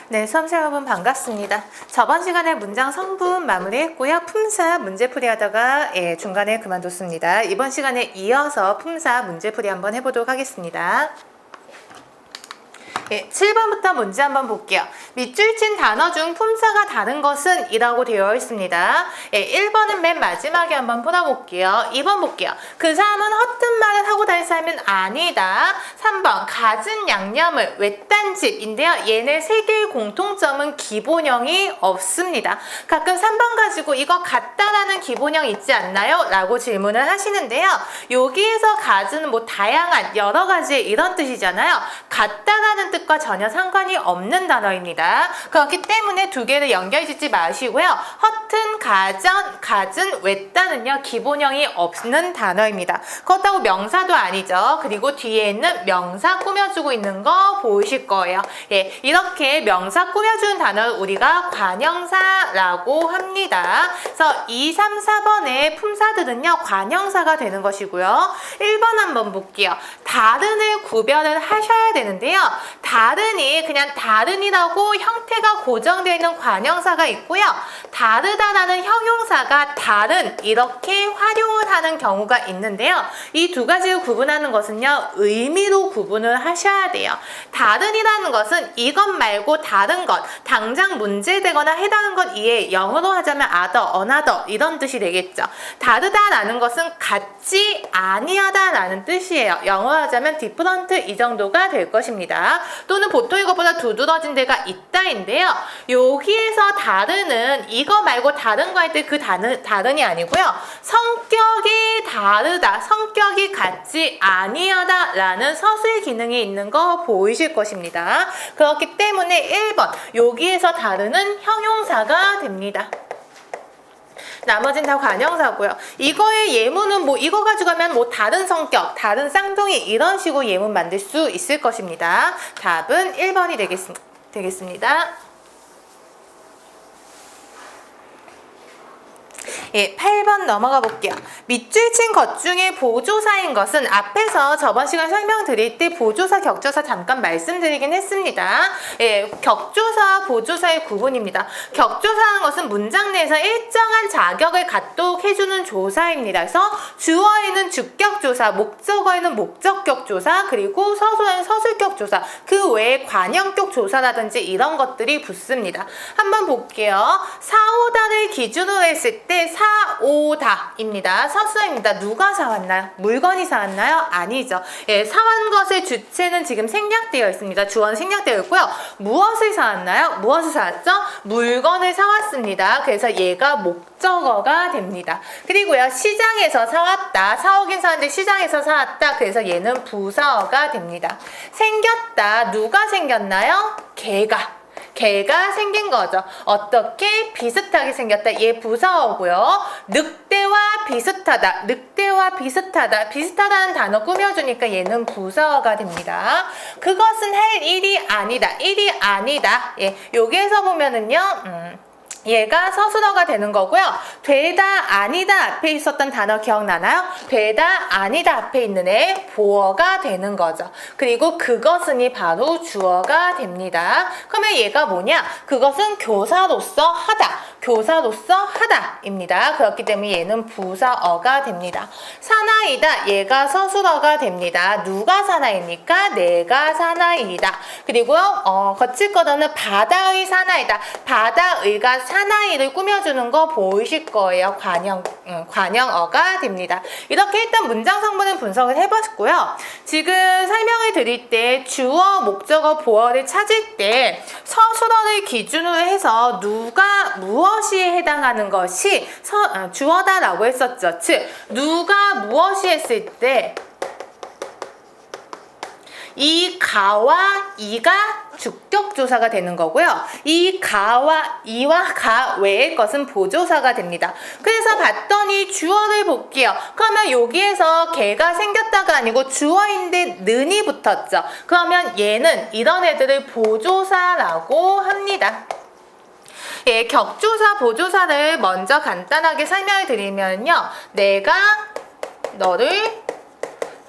네, 수험생 여러분 반갑습니다. 저번 시간에 문장 성분 마무리했고요. 품사 문제풀이 하다가 중간에 그만뒀습니다. 이번 시간에 이어서 품사 문제풀이 한번 해보도록 하겠습니다. 7번부터 문제 한번 볼게요. 밑줄 친 단어 중 품사가 다른 것은 이라고 되어 있습니다. 1번은 맨 마지막에 한번 풀어볼게요. 2번 볼게요. 그 사람은 허튼 말을 하고 다닐 사람은 아니다. 3번 갖은 양념을 외딴 집인데요. 얘네 세 개의 공통점은 기본형이 없습니다. 가끔 3번 가지고 이거 같다라는 기본형 있지 않나요? 라고 질문을 하시는데요. 여기에서 갖은 뭐 다양한 여러 가지 이런 뜻이잖아요. 같다라는 뜻과 전혀 상관이 없는 단어입니다. 그렇기 때문에 두 개를 연결짓지 마시고요. 허튼, 갖은, 외딴은요 기본형이 없는 단어입니다. 그렇다고 명사도 아니죠. 그리고 뒤에 있는 명사 꾸며주고 있는 거 보이실 거예요. 이렇게 명사 꾸며주는 단어를 우리가 관형사라고 합니다. 그래서 2, 3, 4번의 품사들은요 관형사가 되는 것이고요. 1번 한번 볼게요. 다른을 구별을 하셔야 되는데요. 다른이 그냥 다른이라고 형태가 고정되어 있는 관형사가 있고요. 다르다라는 형용사가 다른 이렇게 활용을 하는 경우가 있는데요. 이 두 가지를 구분하는 것은요. 의미로 구분을 하셔야 돼요. 다른이라는 것은 이것 말고 다른 것, 당장 문제되거나 해당하는 것 이외에 영어로 하자면 other, another 이런 뜻이 되겠죠. 다르다라는 것은 같지 아니하다라는 뜻이에요. 영어로 하자면 different 이 정도가 될 것입니다. 또는 보통 이것보다 두드러진 데가 있다인데요. 여기에서 다른은 이거 말고 다른 거 할 때 그 다른이 아니고요. 성격이 다르다, 성격이 같지 아니하다 라는 서술 기능이 있는 거 보이실 것입니다. 그렇기 때문에 1번 여기에서 다른은 형용사가 됩니다. 나머진 다 관형사고요. 이거의 예문은 뭐 이거 가지고 가면 뭐 다른 성격, 다른 쌍둥이 이런 식으로 예문 만들 수 있을 것입니다. 답은 1번이 되겠습니다. 8번 넘어가 볼게요. 밑줄 친 것 중에 보조사인 것은 앞에서 저번 시간 설명드릴 때 보조사, 격조사 잠깐 말씀드리긴 했습니다. 격조사와 보조사의 구분입니다. 격조사라는 것은 문장 내에서 일정한 자격을 갖도록 해주는 조사입니다. 그래서 주어에는 주격조사, 목적어에는 목적격조사, 그리고 서술어에는 서술격조사, 그 외에 관형격 조사라든지 이런 것들이 붙습니다. 한번 볼게요. 사오다를 기준으로 했을 때 사오다입니다. 서술어입니다. 누가 사왔나요? 물건이 사왔나요? 아니죠. 사온 것의 주체는 지금 생략되어 있습니다. 주어는 생략되어 있고요. 무엇을 사왔나요? 무엇을 사왔죠? 물건을 사왔습니다. 그래서 얘가 목적어가 됩니다. 그리고요. 시장에서 사왔다. 사오긴 사왔는데 시장에서 사왔다. 그래서 얘는 부사어가 됩니다. 생겼다. 누가 생겼나요? 개가 생긴 거죠. 어떻게? 비슷하게 생겼다. 얘 부사어고요. 늑대와 비슷하다. 비슷하다는 단어 꾸며주니까 얘는 부사어가 됩니다. 그것은 할 일이 아니다. 여기에서 보면은요. 얘가 서술어가 되는 거고요. 되다, 아니다 앞에 있었던 단어 기억나나요? 되다, 아니다 앞에 있는 애 보어가 되는 거죠. 그리고 그것은이 바로 주어가 됩니다. 그러면 얘가 뭐냐? 그것은 교사로서 하다입니다. 그렇기 때문에 얘는 부사어가 됩니다. 사나이다, 얘가 서술어가 됩니다. 누가 사나이입니까? 내가 사나이이다. 그리고요, 거칠 거는 바다의 사나이다. 바다의가 사나이를 꾸며주는 거 보이실 거예요. 관형어가 됩니다. 이렇게 일단 문장 성분을 분석을 해봤고요. 지금 설명을 드릴 때 주어, 목적어, 보어를 찾을 때 서술어를 기준으로 해서 누가 무엇이 해당하는 것이 주어다라고 했었죠. 즉 누가 무엇이 했을 때 이 가와 이가 주격조사가 되는 거고요. 이 가와 이와 가 외의 것은 보조사가 됩니다. 그래서 봤더니 주어를 볼게요. 그러면 여기에서 개가 생겼다가 아니고 주어인데 는이 붙었죠. 그러면 얘는 이런 애들을 보조사라고 합니다. 격조사, 보조사를 먼저 간단하게 설명을 드리면요. 내가 너를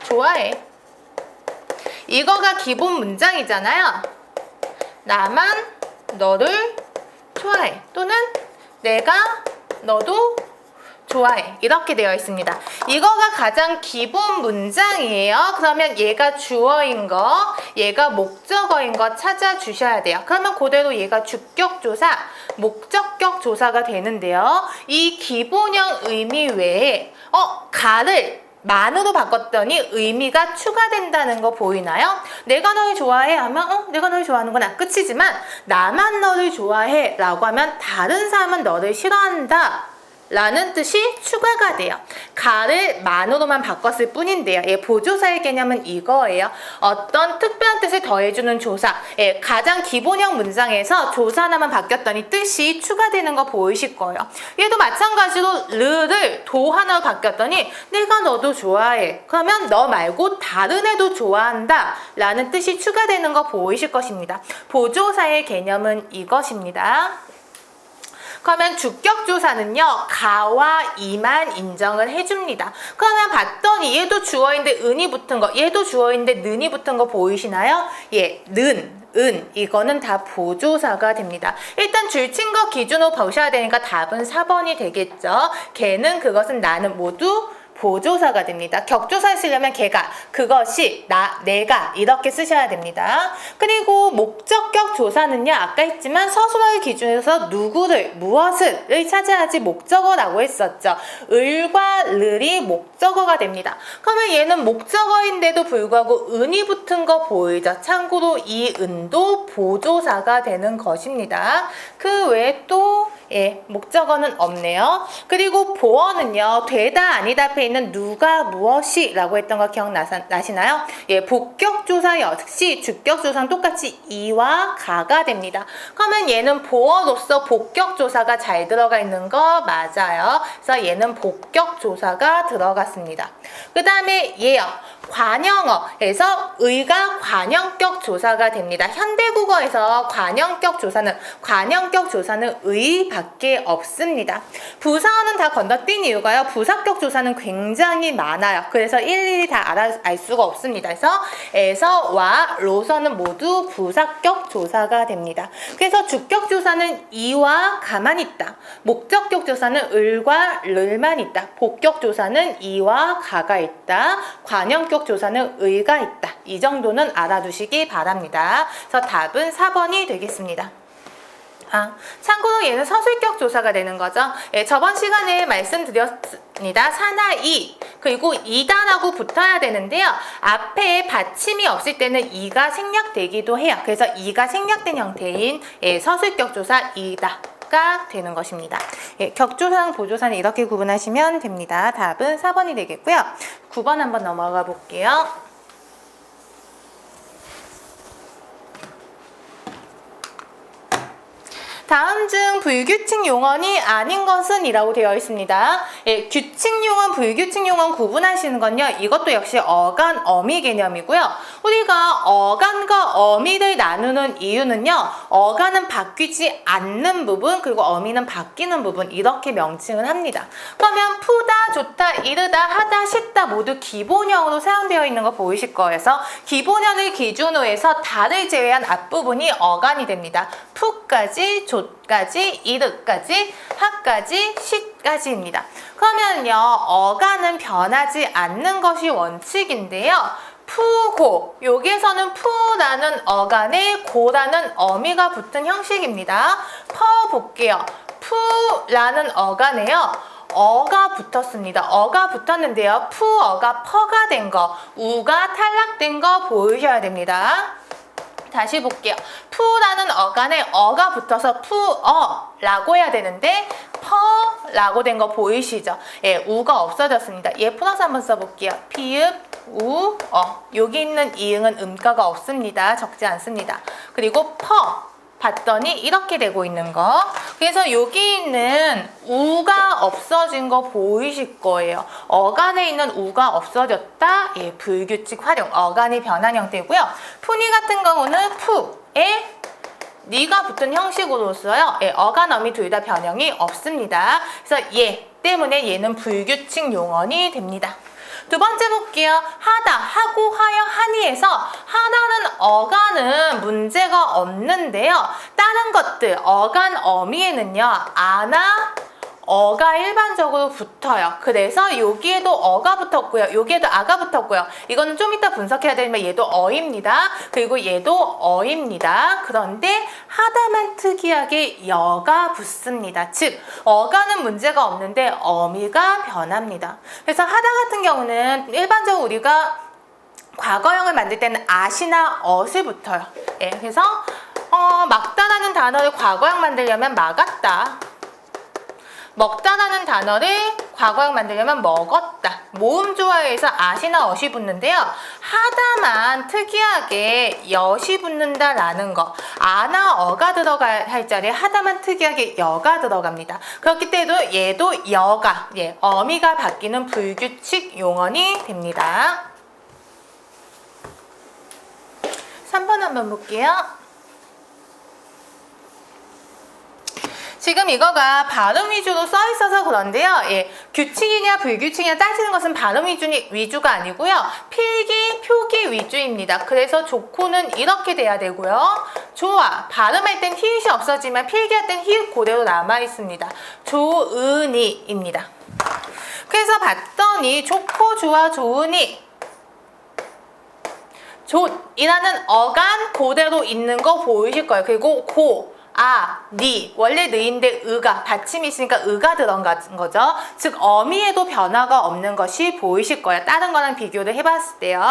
좋아해. 이거가 기본 문장이잖아요. 나만 너를 좋아해. 또는 내가 너도 좋아해. 이렇게 되어 있습니다. 이거가 가장 기본 문장이에요. 그러면 얘가 주어인 거, 얘가 목적어인 거 찾아주셔야 돼요. 그러면 그대로 얘가 주격조사, 목적격 조사가 되는데요. 이 기본형 의미 외에 가를 만으로 바꿨더니 의미가 추가된다는 거 보이나요? 내가 널 좋아해 하면 내가 널 좋아하는구나 끝이지만 나만 너를 좋아해 라고 하면 다른 사람은 너를 싫어한다 라는 뜻이 추가가 돼요. 가를 만으로만 바꿨을 뿐인데요. 보조사의 개념은 이거예요. 어떤 특별한 뜻을 더해주는 조사. 가장 기본형 문장에서 조사 하나만 바뀌었더니 뜻이 추가되는 거 보이실 거예요. 얘도 마찬가지로 르를 도 하나로 바뀌었더니 내가 너도 좋아해. 그러면 너 말고 다른 애도 좋아한다 라는 뜻이 추가되는 거 보이실 것입니다. 보조사의 개념은 이것입니다. 그러면 주격조사는요. 가와 이만 인정을 해줍니다. 그러면 봤더니 얘도 주어인데 은이 붙은 거, 얘도 주어인데 는이 붙은 거 보이시나요? 는, 이거는 다 보조사가 됩니다. 일단 줄친 거 기준으로 보셔야 되니까 답은 4번이 되겠죠. 걔는, 그것은, 나는 모두 보조사가 됩니다. 격조사 쓰려면 걔가, 그것이, 내가 이렇게 쓰셔야 됩니다. 그리고 목적격 조사는요. 아까 했지만 서술어의 기준에서 누구를, 무엇을 찾아야지 목적어라고 했었죠. 을과 을이 목적어가 됩니다. 그러면 얘는 목적어인데도 불구하고 은이 붙은 거 보이죠. 참고로 이 은도 보조사가 되는 것입니다. 그 외에 또 목적어는 없네요. 그리고 보어는요. 되다 아니다 앞에 있는 누가 무엇이 라고 했던 거 기억나시나요? 복격조사 역시 주격조사는 똑같이 이와 가가 됩니다. 그러면 얘는 보어로서 복격조사가 잘 들어가 있는 거 맞아요. 그래서 얘는 복격조사가 들어갔습니다. 그 다음에 얘요. 관형어에서 의가 관형격 조사가 됩니다. 현대국어에서 관형격 조사는 의밖에 없습니다. 부사어는 다 건너뛴 이유가요. 부사격 조사는 굉장히 많아요. 그래서 일일이 다 알 수가 없습니다. 그래서 에서, 와, 로서는 모두 부사격 조사가 됩니다. 그래서 주격 조사는 이와 가만 있다. 목적격 조사는 을과 를만 있다. 복격 조사는 이와 가가 있다. 관형격 조사는 의가 있다. 이 정도는 알아두시기 바랍니다. 그래서 답은 4번이 되겠습니다. 참고로 얘는 서술격 조사가 되는 거죠. 저번 시간에 말씀드렸습니다. 사나 이 그리고 이다라고 붙어야 되는데요. 앞에 받침이 없을 때는 이가 생략되기도 해요. 그래서 이가 생략된 형태인 서술격 조사 이다. 가 되는 것입니다. 격조사랑 보조사는 이렇게 구분하시면 됩니다. 답은 4번이 되겠고요. 9번 한번 넘어가 볼게요. 다음 중 불규칙 용언이 아닌 것은 이라고 되어 있습니다. 규칙 용언, 불규칙 용언 구분하시는 건요. 이것도 역시 어간, 어미 개념이고요. 우리가 어간과 어미를 나누는 이유는요. 어간은 바뀌지 않는 부분, 그리고 어미는 바뀌는 부분 이렇게 명칭을 합니다. 그러면 푸다, 좋다, 이르다, 하다, 싶다 모두 기본형으로 사용되어 있는 거 보이실 거예요. 그래서 기본형을 기준으로 해서 다를 제외한 앞부분이 어간이 됩니다. 푸까지, 조까지, 이르까지, 하까지, 시까지입니다. 그러면요, 어간은 변하지 않는 것이 원칙인데요. 푸고, 여기에서는 푸라는 어간에 고라는 어미가 붙은 형식입니다. 볼게요. 푸라는 어간에요. 어가 붙었습니다. 어가 붙었는데요. 푸어가 퍼가 된 거, 우가 탈락된 거 보이셔야 됩니다. 다시 볼게요. 푸라는 어간에 어가 붙어서 푸어라고 해야 되는데 퍼라고 된 거 보이시죠? 우가 없어졌습니다. 플러스 한번 써볼게요. 피읍, 우, 여기 있는 이응은 음가가 없습니다. 적지 않습니다. 그리고 봤더니 이렇게 되고 있는 거. 그래서 여기 있는 우가 없어진 거 보이실 거예요. 어간에 있는 우가 없어졌다. 불규칙 활용. 어간이 변한 형태고요. 푸니 같은 경우는 푸에 니가 붙은 형식으로 써요. 어간, 어미 둘 다 변형이 없습니다. 그래서 얘 때문에 얘는 불규칙 용언이 됩니다. 두 번째 볼게요. 하다, 하고, 하여, 하니에서 하다는 어간은 문제가 없는데요. 다른 것들, 어간, 어미에는요. 아나, 어가 일반적으로 붙어요. 그래서 여기에도 어가 붙었고요. 여기에도 아가 붙었고요. 이거는 좀 이따 분석해야 되면 얘도 어입니다. 그리고 얘도 어입니다. 그런데 하다만 특이하게 여가 붙습니다. 즉 어가는 문제가 없는데 어미가 변합니다. 그래서 하다 같은 경우는 일반적으로 우리가 과거형을 만들 때는 at이나 ot을 붙어요. 예, 그래서 막다라는 단어를 과거형 만들려면 막았다. 먹다라는 단어를 과거형 만들려면 먹었다. 모음 조화에서 at이나 ot이 붙는데요. 하다만 특이하게 yot이 붙는다라는 거. 아나 어가 들어갈 할 자리에 하다만 특이하게 여가 들어갑니다. 그렇기 때문에 얘도 여가, 어미가 바뀌는 불규칙 용언이 됩니다. 3번 한번 볼게요. 지금 이거가 발음 위주로 써 있어서 그런데요. 규칙이냐 불규칙이냐 따지는 것은 발음 위주가 아니고요. 필기, 표기 위주입니다. 그래서 좋고는 이렇게 돼야 되고요. 좋아, 발음할 땐 히읗이 없어지만 필기할 땐 히읗 그대로 남아 있습니다. 좋으니입니다. 그래서 봤더니 좋고 좋아 좋으니 좋이라는 어간 그대로 있는 거 보이실 거예요. 그리고 니 원래 느인데 의가 받침이 있으니까 의가 들어간 거죠. 즉 어미에도 변화가 없는 것이 보이실 거예요. 다른 거랑 비교를 해봤을 때요.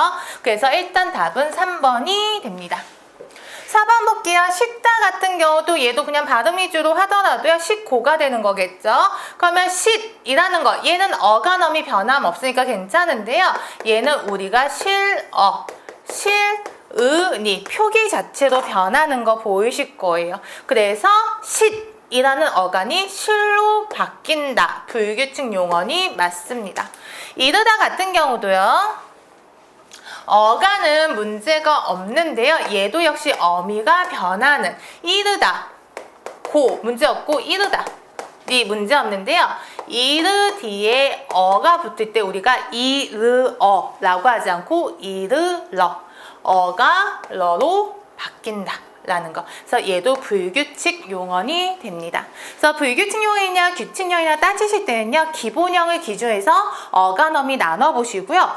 그래서 일단 답은 3번이 됩니다. 4번 볼게요. 식다 같은 경우도 얘도 그냥 발음 위주로 하더라도요. 식고가 되는 거겠죠. 그러면 식이라는 거 얘는 어간어미 변함 없으니까 괜찮은데요. 얘는 우리가 니 표기 자체로 변하는 거 보이실 거예요. 그래서 이라는 어간이 실로 바뀐다. 불규칙 용언이 맞습니다. 이르다 같은 경우도요. 어간은 문제가 없는데요. 얘도 역시 어미가 변하는 이르다. 문제 없고 이르다. 이 문제 없는데요. 이르 뒤에 어가 붙을 때 우리가 이르어라고 하지 않고 이르러. 어가 러로 바뀐다 라는 거. 그래서 얘도 불규칙 용언이 됩니다. 그래서 불규칙 용언이냐 규칙형이냐 따지실 때는요. 기본형을 기준해서 어간어미 나눠보시고요.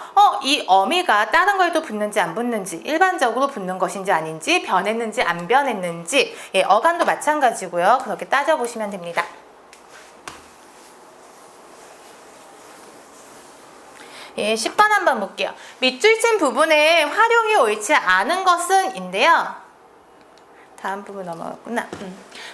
이 어미가 다른 거에도 붙는지 안 붙는지 일반적으로 붙는 것인지 아닌지 변했는지 안 변했는지 어간도 마찬가지고요. 그렇게 따져보시면 됩니다. 10번 한번 볼게요. 밑줄 친 부분에 활용이 옳지 않은 것은 인데요. 다음 부분 넘어갔구나.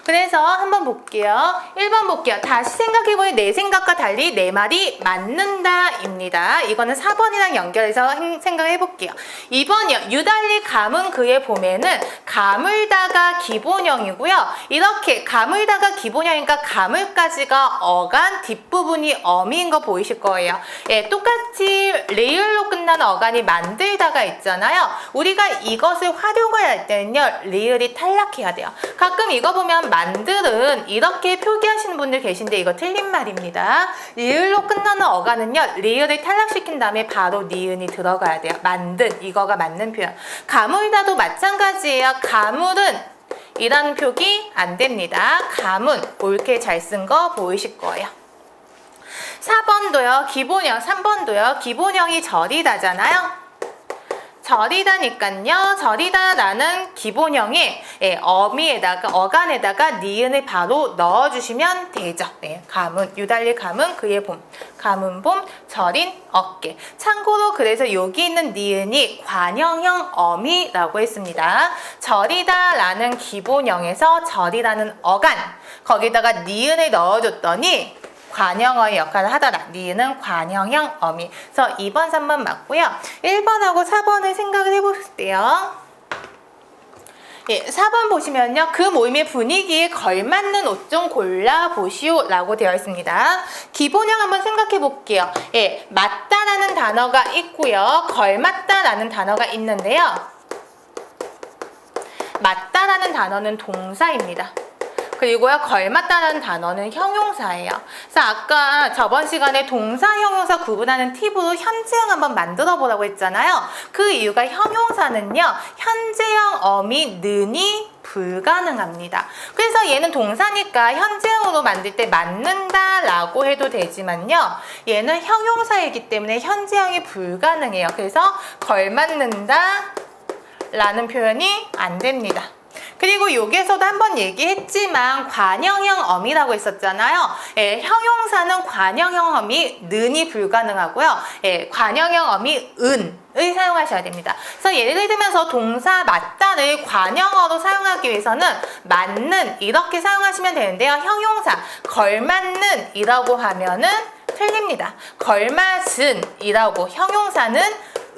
그래서 한번 볼게요. 1번 볼게요. 다시 생각해보니 내 생각과 달리 내 말이 맞는다 입니다. 이거는 4번이랑 연결해서 생각해볼게요. 2번이요. 유달리 감은 그의 봄에는 가물다가 기본형이고요. 이렇게 가물다가 기본형이니까 가물까지가 어간, 뒷부분이 어미인 거 보이실 거예요. 똑같이 리을로 끝나는 어간이 만들다가 있잖아요. 우리가 이것을 활용을 할 때는요. 리을이 탈락해야 돼요. 가끔 이거 보면 만들은 이렇게 표기하시는 분들 계신데 이거 틀린 말입니다. 리을로 끝나는 어간은요. 리을을 탈락시킨 다음에 바로 니은이 들어가야 돼요. 만든 이거가 맞는 표현. 가물다도 마찬가지예요. 가물은 이라는 표기 안 됩니다. 가문 옳게 잘 쓴 거 보이실 거예요. 4번도요. 기본형 3번도요. 기본형이 절이다잖아요. 절이다니까요. 절이다라는 기본형에 어미에다가 어간에다가 니은을 바로 넣어주시면 되죠. 가문, 유달리 가문, 그의 봄, 가문 봄, 절인 어깨. 참고로 그래서 여기 있는 니은이 관형형 어미라고 했습니다. 절이다라는 기본형에서 절이라는 어간 거기다가 니은을 넣어줬더니 관형어의 역할을 하더라. 니은은 관형형 어미. 그래서 2번, 3번 맞고요. 1번하고 4번을 생각을 해볼게요. 4번 보시면요. 그 모임의 분위기에 걸맞는 옷 좀 골라보시오 라고 되어 있습니다. 기본형 한번 생각해 볼게요. 맞다라는 단어가 있고요. 걸맞다라는 단어가 있는데요. 맞다라는 단어는 동사입니다. 그리고요, 걸맞다라는 단어는 형용사예요. 그래서 아까 저번 시간에 동사, 형용사 구분하는 팁으로 현재형 한번 만들어 보라고 했잖아요. 그 이유가 형용사는요, 현재형 어미 는이 불가능합니다. 그래서 얘는 동사니까 현재형으로 만들 때 맞는다 라고 해도 되지만요, 얘는 형용사이기 때문에 현재형이 불가능해요. 그래서 걸맞는다 라는 표현이 안 됩니다. 그리고 여기에서도 한번 얘기했지만 관형형 어미라고 했었잖아요. 예, 형용사는 관형형 어미 는이 불가능하고요. 예, 관형형 어미 은을 사용하셔야 됩니다. 그래서 예를 들면서 동사 맞다를 관형어로 사용하기 위해서는 맞는 이렇게 사용하시면 되는데요. 형용사 걸맞는 이라고 하면은 틀립니다. 걸맞은 이라고 형용사는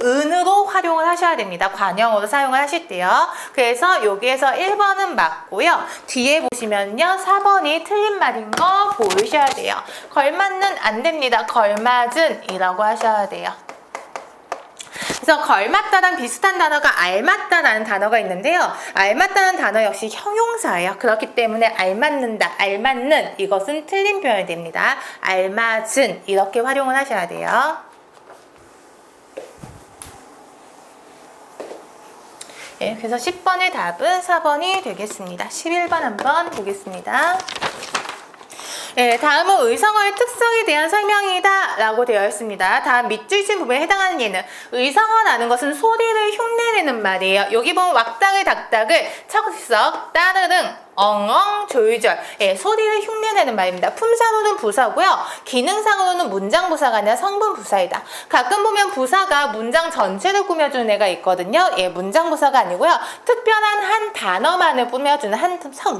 은으로 활용을 하셔야 됩니다. 관형어로 사용을 하실 때요. 그래서 여기에서 1번은 맞고요. 뒤에 보시면요, 4번이 틀린 말인 거 보이셔야 돼요. 걸맞는 안 됩니다. 걸맞은 이라고 하셔야 돼요. 그래서 걸맞다랑 비슷한 단어가 알맞다라는 단어가 있는데요. 알맞다는 단어 역시 형용사예요. 그렇기 때문에 알맞는다, 알맞는 이것은 틀린 표현이 됩니다. 알맞은 이렇게 활용을 하셔야 돼요. 예, 그래서 10번의 답은 4번이 되겠습니다. 11번 한번 보겠습니다. 예, 다음은 의성어의 특성에 대한 설명이다 라고 되어 있습니다. 다음 밑줄친 부분에 해당하는 예는 의성어라는 것은 소리를 흉내내는 말이에요. 여기 보면 왁닥을 닥닥을 척석 따르릉 엉엉 졸졸, 예, 소리를 흉내내는 말입니다. 품사로는 부사고요. 기능상으로는 문장 부사가 아니라 성분 부사이다. 가끔 보면 부사가 문장 전체를 꾸며주는 애가 있거든요. 예, 문장 부사가 아니고요. 특별한 한 단어만을 꾸며주는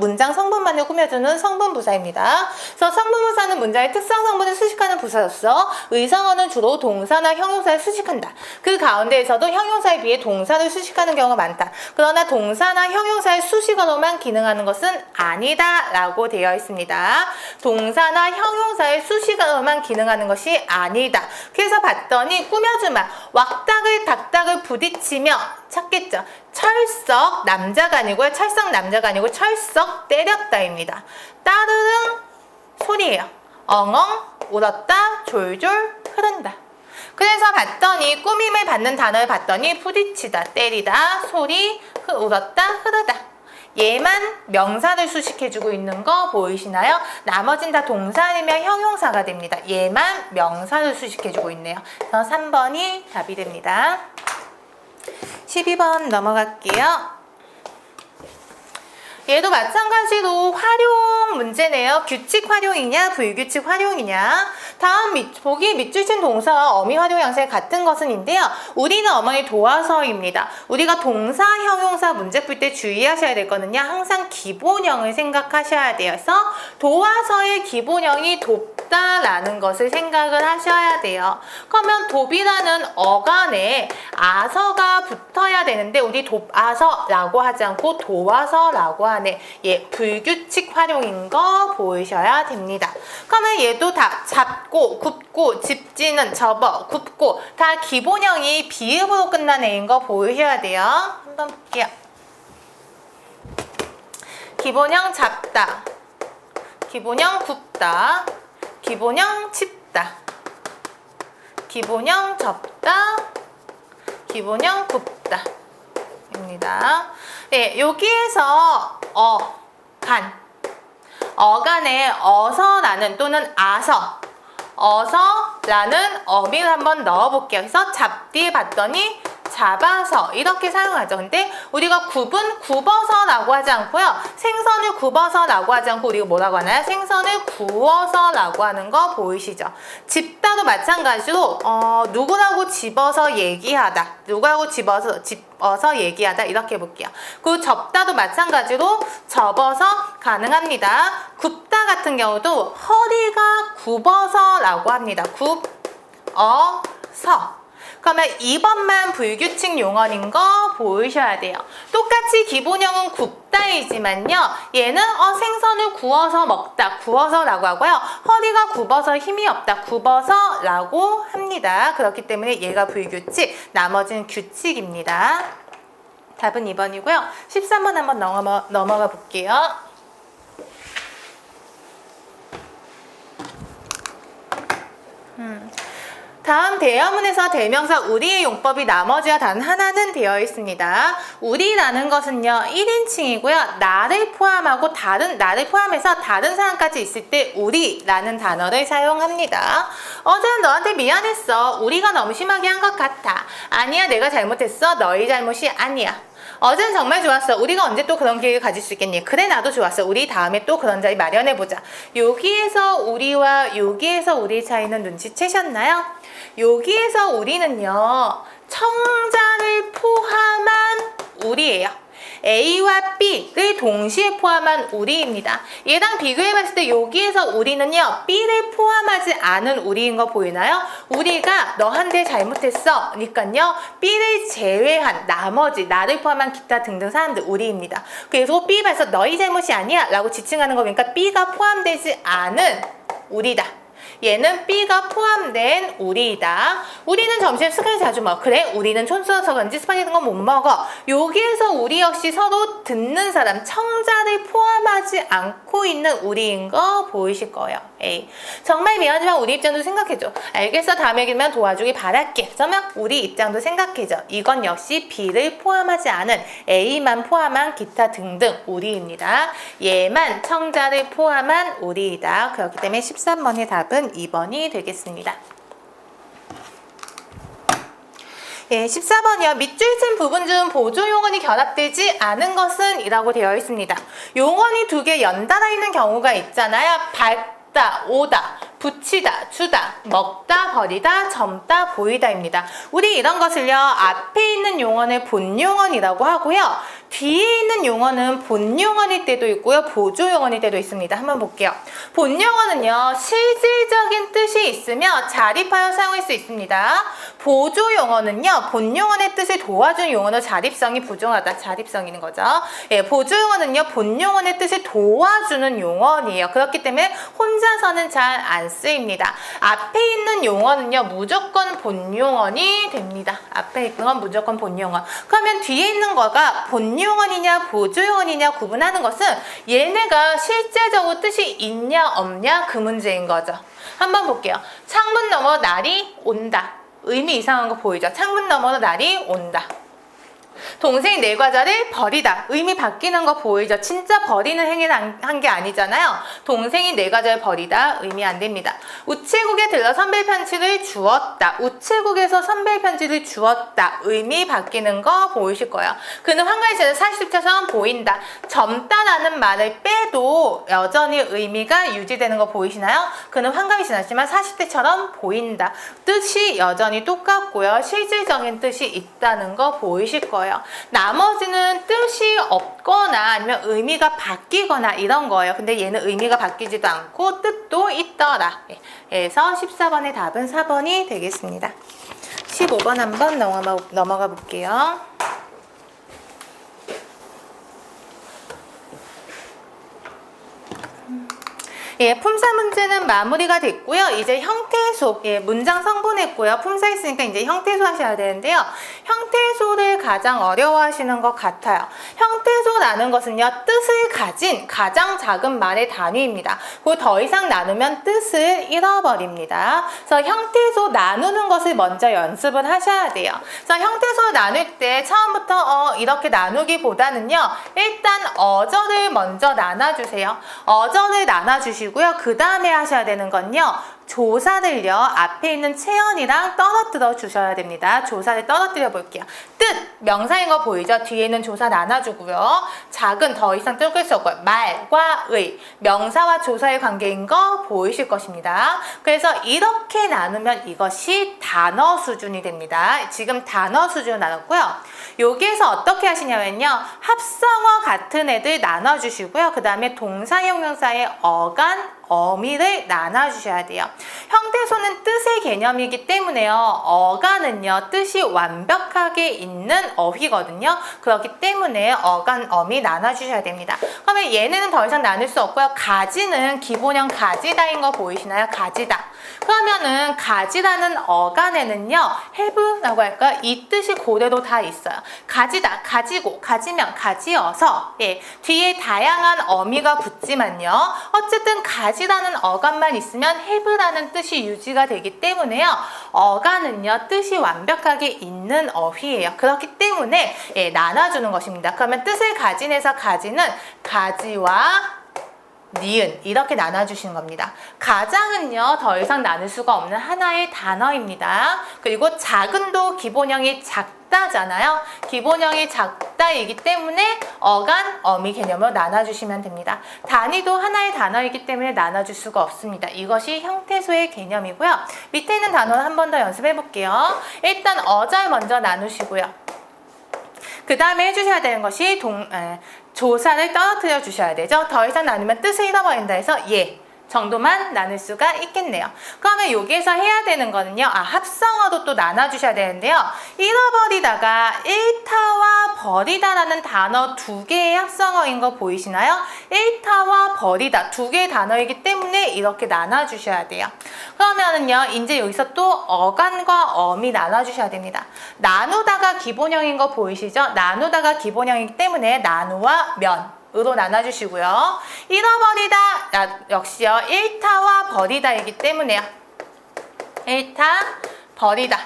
문장 성분만을 꾸며주는 성분 부사입니다. 그래서 성분 부사는 문장의 특성 성분을 수식하는 부사로서 의성어는 주로 동사나 형용사를 수식한다. 그 가운데에서도 형용사에 비해 동사를 수식하는 경우가 많다. 그러나 동사나 형용사의 수식어로만 기능하는 것은 아니다 라고 되어 있습니다. 동사나 형용사의 수식어로만 기능하는 것이 아니다. 그래서 봤더니 꾸며주마, 왁닥을 닥닥을 부딪히며 찾겠죠. 철썩 남자가 아니고요. 철썩 남자가 아니고 철썩 때렸다입니다. 따르릉 소리예요. 엉엉 울었다, 졸졸 흐른다. 그래서 봤더니 꾸밈을 받는 단어를 봤더니 부딪히다, 때리다, 소리, 울었다, 흐르다. 얘만 명사를 수식해주고 있는 거 보이시나요? 나머진 다 동사 아니면 형용사가 됩니다. 얘만 명사를 수식해주고 있네요. 그래서 3번이 답이 됩니다. 12번 넘어갈게요. 얘도 마찬가지로 활용 문제네요. 규칙 활용이냐 불규칙 활용이냐. 다음 보기 밑줄친 동사와 어미 활용 양식 같은 것은인데요. 우리는 어머니 도와서입니다. 우리가 동사 형용사 문제 풀 때 주의하셔야 될 거는요. 항상 기본형을 생각하셔야 돼요. 그래서 도와서의 기본형이 돕다라는 것을 생각을 하셔야 돼요. 그러면 돕이라는 어간에 아서가 붙어야 되는데 우리 돕아서라고 하지 않고 도와서라고 하네. 예, 불규칙 활용인 거 보이셔야 됩니다. 그러면 얘도 다 잡고, 굽고, 집지는 접어, 굽고 다 기본형이 비읍으로 끝난 애인 거 보이셔야 돼요. 한번 볼게요. 기본형 잡다, 기본형 굽다, 기본형 칩다, 기본형 접다, 기본형 굽다 입니다. 네, 여기에서 어간에 어서라는 또는 어서라는 어미를 한번 넣어볼게요. 그래서 잡디 봤더니 잡아서 이렇게 사용하죠. 근데 우리가 굽어서라고 하지 않고요. 생선을 굽어서라고 하지 않고 우리가 뭐라고 하나요? 생선을 구워서라고 하는 거 보이시죠? 집다도 마찬가지로 누구라고 집어서 얘기하다. 누구라고 집어서 얘기하다 이렇게 해볼게요. 그 접다도 마찬가지로 접어서 가능합니다. 굽다 같은 경우도 허리가 굽어서라고 합니다. 굽어서. 그러면 2번만 불규칙 용언인 거 보이셔야 돼요. 똑같이 기본형은 굽다이지만요. 얘는 생선을 구워서 먹다, 구워서라고 하고요. 허리가 굽어서 힘이 없다, 굽어서라고 합니다. 그렇기 때문에 얘가 불규칙, 나머지는 규칙입니다. 답은 2번이고요. 13번 한번 넘어가 볼게요. 다음 대화문에서 대명사 우리의 용법이 나머지와 단 하나는 되어 있습니다. 우리라는 것은요 1인칭이고요. 나를 포함해서 다른 사람까지 있을 때 우리라는 단어를 사용합니다. 어제는 너한테 미안했어. 우리가 너무 심하게 한 것 같아. 아니야, 내가 잘못했어. 너희 잘못이 아니야. 어제는 정말 좋았어. 우리가 언제 또 그런 기회를 가질 수 있겠니? 그래, 나도 좋았어. 우리 다음에 또 그런 자리 마련해보자. 여기에서 우리와 여기에서 우리의 차이는 눈치채셨나요? 여기에서 우리는요 청자를 포함한 우리예요. A와 B를 동시에 포함한 우리입니다. 얘랑 비교해봤을 때 여기에서 우리는요 B를 포함하지 않은 우리인 거 보이나요? 우리가 너한테 잘못했어 니까요 B를 제외한 나머지 나를 포함한 기타 등등 사람들 우리입니다. 그래서 B 봐서 너희 잘못이 아니야 라고 지칭하는 거 보니까 B가 포함되지 않은 우리다. 얘는 B가 포함된 우리이다. 우리는 점심에 스카이 자주 먹어. 그래, 우리는 촌스러워서 그런지 스파게티 같은 건 못 먹어. 여기에서 우리 역시 서로 듣는 사람, 청자를 포함하지 않고 있는 우리인 거 보이실 거예요. A. 정말 미안하지만 우리 입장도 생각해줘. 알겠어, 다음에 기면 도와주길 바랄게. 그러면 우리 입장도 생각해줘. 이건 역시 B를 포함하지 않은 A만 포함한 기타 등등 우리입니다. 얘만 청자를 포함한 우리이다. 그렇기 때문에 13번의 답은 2번이 되겠습니다. 예, 14번이요. 밑줄 친 부분 중 보조 용언이 결합되지 않은 것은 이라고 되어 있습니다. 용언이 두 개 연달아 있는 경우가 있잖아요. 밟다, 오다, 붙이다, 주다, 먹다, 버리다, 젊다, 보이다입니다. 우리 이런 것을요. 앞에 있는 용언을 본용언이라고 하고요. 뒤에 있는 용어는 본용어일 때도 있고요. 보조용어일 때도 있습니다. 한번 볼게요. 본용어는요. 실질적인 뜻이 있으며 자립하여 사용할 수 있습니다. 보조용어는요. 본용어의 뜻을 도와준 용어는 자립성이 부정하다. 자립성이 있는 거죠. 예, 보조용어는요. 본용어의 뜻을 도와주는 용어이에요. 그렇기 때문에 혼자서는 잘 안 쓰입니다. 앞에 있는 용어는요. 무조건 본용어이 됩니다. 앞에 있는 건 무조건 본용어. 그러면 뒤에 있는 거가 본용어이냐 보조용어이냐 구분하는 것은 얘네가 실제적으로 뜻이 있냐 없냐 그 문제인 거죠. 한번 볼게요. 창문 너머 날이 온다. 의미 이상한 거 보이죠? 창문 너머로 날이 온다. 동생이 내 과자를 버리다. 의미 바뀌는 거 보이죠? 진짜 버리는 행위를 한 게 아니잖아요. 동생이 내 과자를 버리다. 의미 안 됩니다. 우체국에 들러 선별 편지를 주었다. 우체국에서 선별 편지를 주었다. 의미 바뀌는 거 보이실 거예요. 그는 황가의 40대처럼 보인다. 젊다라는 말을 빼도 여전히 의미가 유지되는 거 보이시나요? 그는 환갑이 지났지만 40대처럼 보인다. 뜻이 여전히 똑같고요. 실질적인 뜻이 있다는 거 보이실 거예요. 나머지는 뜻이 없거나 아니면 의미가 바뀌거나 이런 거예요. 근데 얘는 의미가 바뀌지도 않고 뜻도 있더라. 그래서 14번의 답은 4번이 되겠습니다. 15번 한번 넘어가 볼게요. 예, 품사 문제는 마무리가 됐고요. 이제 형태소, 예, 문장 성분했고요. 품사 했으니까 이제 형태소 하셔야 되는데요. 형태소를 가장 어려워하시는 것 같아요. 형태소라는 것은요, 뜻을 가진 가장 작은 말의 단위입니다. 그리고 더 이상 나누면 뜻을 잃어버립니다. 그래서 형태소 나누는 것을 먼저 연습을 하셔야 돼요. 그래서 형태소 나눌 때 처음부터 이렇게 나누기보다는요, 일단 어절을 먼저 나눠주세요. 어절을 나눠주시고 그 다음에 하셔야 되는 건요. 조사를요. 앞에 있는 체언이랑 떨어뜨려 주셔야 됩니다. 조사를 떨어뜨려 볼게요. 뜻, 명사인 거 보이죠? 뒤에는 조사 나눠주고요. 작은 더 이상 뜯을 수 없고요. 말과 의, 명사와 조사의 관계인 거 보이실 것입니다. 그래서 이렇게 나누면 이것이 단어 수준이 됩니다. 지금 단어 수준으로 나눴고요. 여기에서 어떻게 하시냐면요. 합성어 같은 애들 나눠주시고요. 그 다음에 동사, 형용사의 어간, 어미를 나눠주셔야 돼요. 형태소는 뜻의 개념이기 때문에요. 어간은요. 뜻이 완벽하게 있는 어휘거든요. 그렇기 때문에 어간, 어미 나눠주셔야 됩니다. 그러면 얘네는 더 이상 나눌 수 없고요. 가지는 기본형 가지다인 거 보이시나요? 가지다. 그러면은 가지라는 어간에는요. have라고 할까요? 이 뜻이 그대로 다 있어요. 가지다, 가지고, 가지면, 가지어서 예, 뒤에 다양한 어미가 붙지만요. 어쨌든 가지 가지라는 어간만 있으면 have라는 뜻이 유지가 되기 때문에요. 어간은요, 뜻이 완벽하게 있는 어휘예요. 그렇기 때문에 나눠주는 것입니다. 그러면 뜻을 가진해서 가지는 가지와 니은 이렇게 나눠주시는 겁니다. 가장은요, 더 이상 나눌 수가 없는 하나의 단어입니다. 그리고 작은도 기본형이 작다잖아요. 기본형이 작다이기 때문에 어간, 어미 개념으로 나눠주시면 됩니다. 단위도 하나의 단어이기 때문에 나눠줄 수가 없습니다. 이것이 형태소의 개념이고요. 밑에 있는 단어를 한 번 더 연습해 볼게요. 일단 어절 먼저 나누시고요. 그 다음에 해주셔야 되는 것이 조사를 떨어뜨려 주셔야 되죠. 더 이상 나누면 뜻을 잃어버린다 해서 정도만 나눌 수가 있겠네요. 그러면 여기에서 해야 되는 거는요. 합성어도 또 나눠주셔야 되는데요. 잃어버리다가 잃다와 버리다라는 단어 두 개의 합성어인 거 보이시나요? 잃다와 버리다 두 개의 단어이기 때문에 이렇게 나눠주셔야 돼요. 그러면은요. 이제 여기서 또 어간과 어미 나눠주셔야 됩니다. 나누다가 기본형인 거 보이시죠? 나누다가 기본형이기 때문에 나누와 면 으로 나눠주시고요. 잃어버리다 역시요. 잃다와 버리다이기 때문에요. 잃다, 버리다.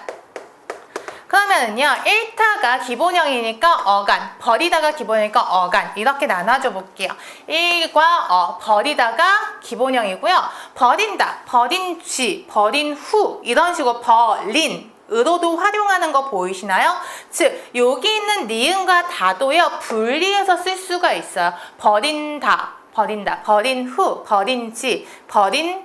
그러면은요. 잃다가 기본형이니까 어간, 버리다가 기본형이니까 어간 이렇게 나눠줘 볼게요. 일과 버리다가 기본형이고요. 버린다, 버린 쥐, 버린 후 이런 식으로 버린 으로도 활용하는 거 보이시나요? 즉 여기 있는 니은과 다도요 분리해서 쓸 수가 있어요. 버린다, 버린다, 버린 후, 버린 지, 버린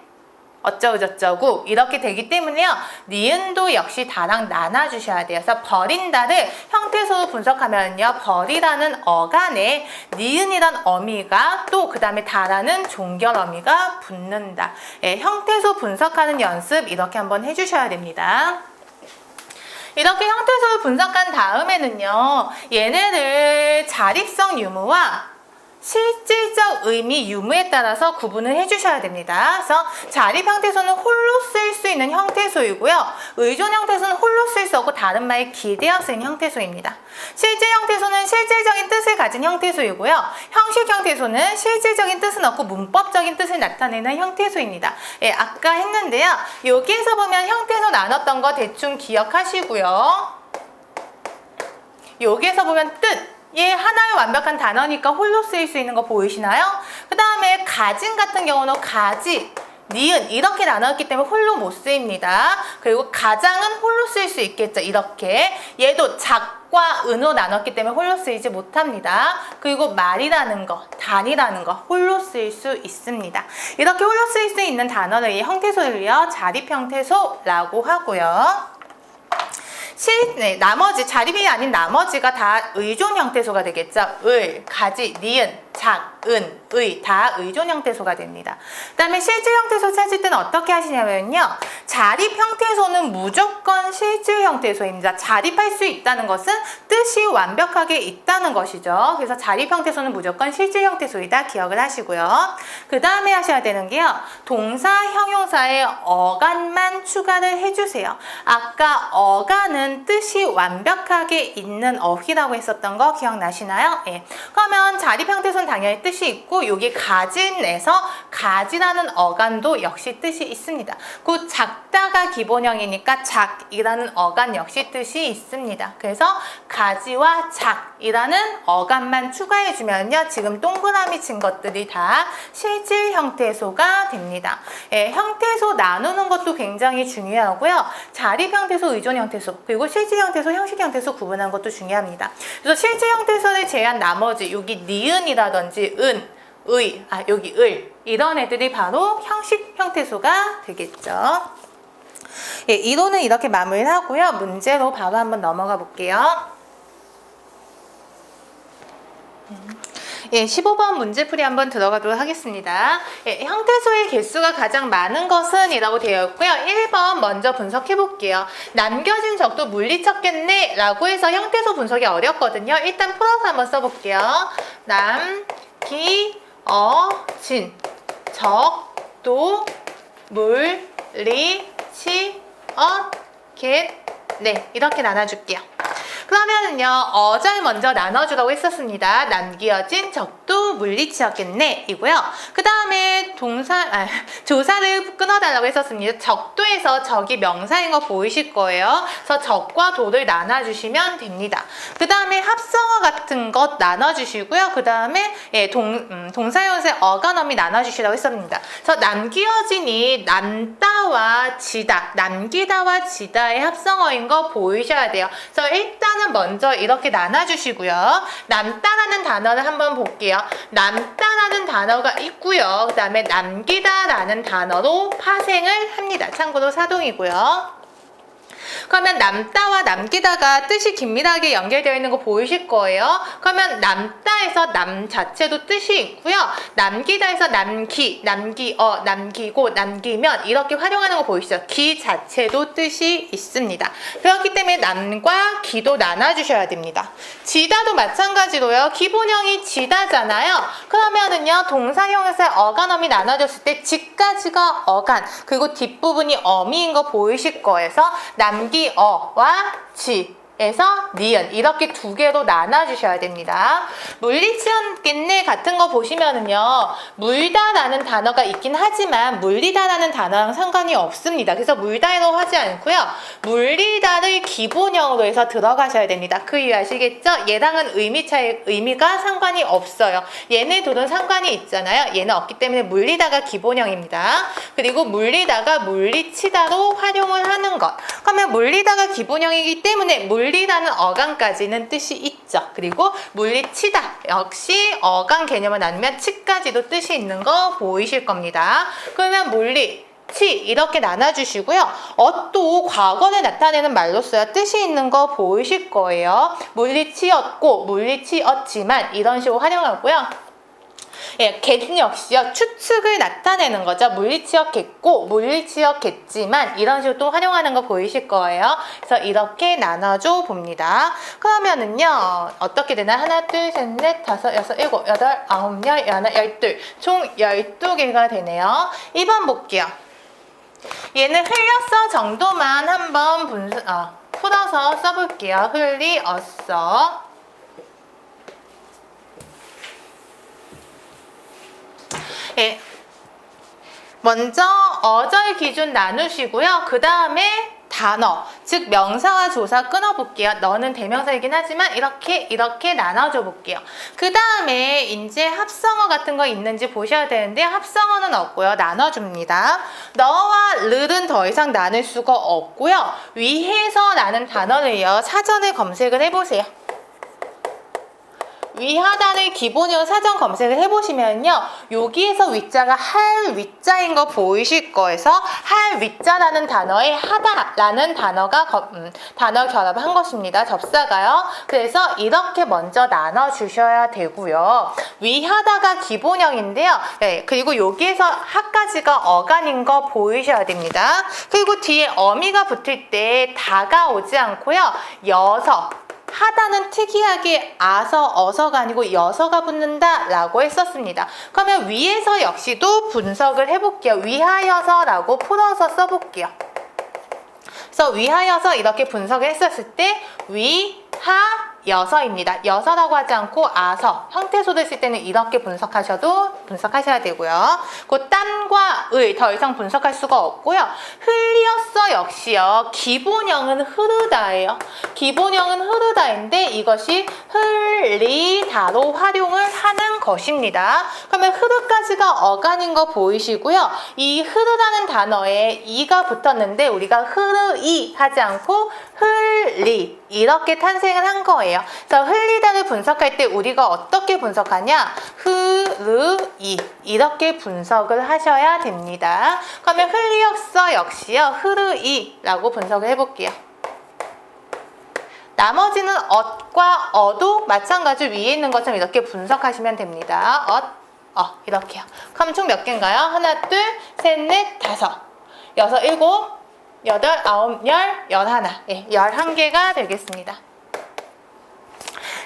어쩌고저쩌고 이렇게 되기 때문에요. 니은도 역시 다랑 나눠주셔야 돼요. 그래서 버린다를 형태소로 분석하면요. 버리라는 어간에 니은이란 어미가 또 그 다음에 다라는 종결 어미가 붙는다. 형태소 분석하는 연습 이렇게 한번 해주셔야 됩니다. 이렇게 형태소를 분석한 다음에는요. 얘네를 자립성 유무와 실질적 의미 유무에 따라서 구분을 해주셔야 됩니다. 그래서 자립 형태소는 홀로 쓸 수 있는 형태소이고요. 의존 형태소는 홀로 쓸 수 없고 다른 말에 기대어 쓰인 형태소입니다. 실질 형태소는 실질적인 뜻을 가진 형태소이고요. 형식 형태소는 실질적인 뜻은 없고 문법적인 뜻을 나타내는 형태소입니다. 아까 했는데요. 여기에서 보면 형태소 나눴던 거 대충 기억하시고요. 여기에서 보면 뜻. 하나의 완벽한 단어니까 홀로 쓰일 수 있는 거 보이시나요? 그 다음에 가진 같은 경우는 가지, 니은 이렇게 나눴기 때문에 홀로 못 쓰입니다. 그리고 가장은 홀로 쓸 수 있겠죠. 이렇게 얘도 작과 은으로 나눴기 때문에 홀로 쓰이지 못합니다. 그리고 말이라는 거, 단이라는 거 홀로 쓰일 수 있습니다. 이렇게 홀로 쓰일 수 있는 단어를 이 형태소를요 자립 형태소라고 하고요. 나머지 자립이 아닌 나머지가 다 의존 형태소가 되겠죠. 을, 가지, 니은, 작, 은, 의 다 의존 형태소가 됩니다. 그 다음에 실질 형태소 찾을 때는 어떻게 하시냐면요. 자립 형태소는 무조건 실질 형태소입니다. 자립할 수 있다는 것은 뜻이 완벽하게 있다는 것이죠. 그래서 자립 형태소는 무조건 실질 형태소이다 기억을 하시고요. 그 다음에 하셔야 되는 게요. 동사, 형용사에 어간만 추가를 해주세요. 아까 어간은 뜻이 완벽하게 있는 어휘라고 했었던 거 기억나시나요? 그러면 자립 형태소는 당연히 뜻이 있고 여기 가진에서 가지라는 어간도 역시 뜻이 있습니다. 그 작다가 기본형이니까 작이라는 어간 역시 뜻이 있습니다. 그래서 가지와 작이라는 어간만 추가해주면요. 지금 동그라미 친 것들이 다 실질 형태소가 됩니다. 형태소 나누는 것도 굉장히 중요하고요. 자립 형태소, 의존 형태소, 그리고 실질 형태소, 형식 형태소 구분하는 것도 중요합니다. 그래서 실질 형태소를 제외한 나머지 여기 니은이라든지 은, 의, 여기 을 이런 애들이 바로 형식 형태소가 되겠죠. 이론은 이렇게 마무리를 하고요. 문제로 바로 한번 넘어가 볼게요. 15번 문제풀이 한번 들어가도록 하겠습니다. 형태소의 개수가 가장 많은 것은 이라고 되어 있고요. 1번 먼저 분석해 볼게요. 남겨진 적도 물리쳤겠네 라고 해서 형태소 분석이 어렵거든요. 일단 풀어서 한번 써볼게요. 남기어진 적도 물리치었겠네 이렇게 나눠줄게요. 그러면은요 어절 먼저 나눠주라고 했었습니다. 남기어진 적도 모두 물리치였겠네 이고요. 그 다음에 조사를 끊어달라고 했었습니다. 적도에서 적이 명사인 거 보이실 거예요. 그래서 적과 도를 나눠주시면 됩니다. 그 다음에 합성어 같은 것 나눠주시고요. 그 다음에 동사연세 어간어미 나눠주시라고 했습니다. 그래서 남기어진이 남다와 지다, 남기다와 지다의 합성어인 거 보이셔야 돼요. 그래서 일단은 먼저 이렇게 나눠주시고요. 남다라는 단어를 한번 볼게요. 남다라는 단어가 있고요. 그 다음에 남기다라는 단어로 파생을 합니다. 참고로 사동이고요. 그러면 남다와 남기다가 뜻이 긴밀하게 연결되어 있는 거 보이실 거예요. 그러면 남다에서 남 자체도 뜻이 있고요. 남기다에서 남기, 남기어, 남기고, 남기면 이렇게 활용하는 거 보이시죠? 기 자체도 뜻이 있습니다. 그렇기 때문에 남과 기도 나눠주셔야 됩니다. 지다도 마찬가지로요. 기본형이 지다잖아요. 그러면은요, 동사형에서 어간어미 나눠줬을 때 지까지가 어간, 그리고 뒷부분이 어미인 거 보이실 거예요. 남기어와 지에서 니은 이렇게 두 개로 나눠주셔야 됩니다. 물리치였겠네 같은 거 보시면은요, 물다라는 단어가 있긴 하지만 물리다라는 단어랑 상관이 없습니다. 그래서 물다로 하지 않고요, 물리다를 기본형으로 해서 들어가셔야 됩니다. 그 이유 아시겠죠? 얘랑은 의미가 상관이 없어요. 얘네 둘은 상관이 있잖아요. 얘는 없기 때문에 물리다가 기본형입니다. 그리고 물리다가 물리치다로 활용을 하는 것. 그러면 물리다가 기본형이기 때문에 물리다는 어간까지는 뜻이 있죠. 그리고 물리치다 역시 어간 개념을 나누면 치까지도 뜻이 있는 거 보이실 겁니다. 그러면 물리 치 이렇게 나눠주시고요. 엇도 과거를 나타내는 말로써야 뜻이 있는 거 보이실 거예요. 물리치였고 물리치였지만 이런 식으로 활용하고요. 겟 역시요, 추측을 나타내는 거죠. 물리치였겠고 물리치였겠지만 이런 식으로 또 활용하는 거 보이실 거예요. 그래서 이렇게 나눠줘 봅니다. 그러면은요, 어떻게 되나? 하나, 둘, 셋, 넷, 다섯, 여섯, 일곱, 여덟, 아홉, 열, 열하나, 열둘, 총 12개가 되네요. 2번 볼게요. 얘는 흘렸어 정도만 한번 풀어서 써볼게요. 흘리었어. 먼저 어절 기준 나누시고요. 그 다음에 단어, 즉 명사와 조사 끊어볼게요. 너는 대명사이긴 하지만 이렇게 나눠줘 볼게요. 그 다음에 이제 합성어 같은 거 있는지 보셔야 되는데 합성어는 없고요. 나눠줍니다. 너와 를은 더 이상 나눌 수가 없고요. 위해서 라는 단어를요, 사전에 검색을 해보세요. 위하다를 기본으로 사전 검색을 해보시면요, 여기에서 위자가 할 위자인 거 보이실 거에서 할 위자라는 단어에 하다라는 단어가 단어 결합을 한 것입니다. 접사가요. 그래서 이렇게 먼저 나눠주셔야 되고요. 위하다가 기본형인데요. 그리고 여기에서 하까지가 어간인 거 보이셔야 됩니다. 그리고 뒤에 어미가 붙을 때 다가 오지 않고요. 여서, 하다는 특이하게 아서, 어서가 아니고 여서가 붙는다 라고 했었습니다. 그러면 위에서 역시도 분석을 해볼게요. 위하여서 라고 풀어서 써볼게요. 그래서 위하여서 이렇게 분석을 했었을 때 위하여서입니다. 여서라고 하지 않고 아서, 형태소를 쓸 때는 이렇게 분석하셔야 되고요. 그 땀과 을 더 이상 분석할 수가 없고요. 흘리었어 역시요, 기본형은 흐르다예요. 기본형은 흐르다인데 이것이 흘리다로 활용을 하는 것입니다. 그러면 흐르까지가 어간인 거 보이시고요. 이 흐르다는 단어에 이가 붙었는데 우리가 흐르이 하지 않고 흘리 이렇게 탄생을 한 거예요. 그래서 흘리다를 분석할 때 우리가 어떻게 분석하냐? 흐르이 이렇게 분석을 하셔야 됩니다. 그러면 흘리었어 역시요, 흐르이 라고 분석을 해볼게요. 나머지는 엇과 어도 마찬가지로 위에 있는 것처럼 이렇게 분석하시면 됩니다. 이렇게요. 그럼 총 몇 개인가요? 하나, 둘, 셋, 넷, 다섯, 여섯, 일곱, 여덟, 아홉, 열, 열하나. 11개가 되겠습니다.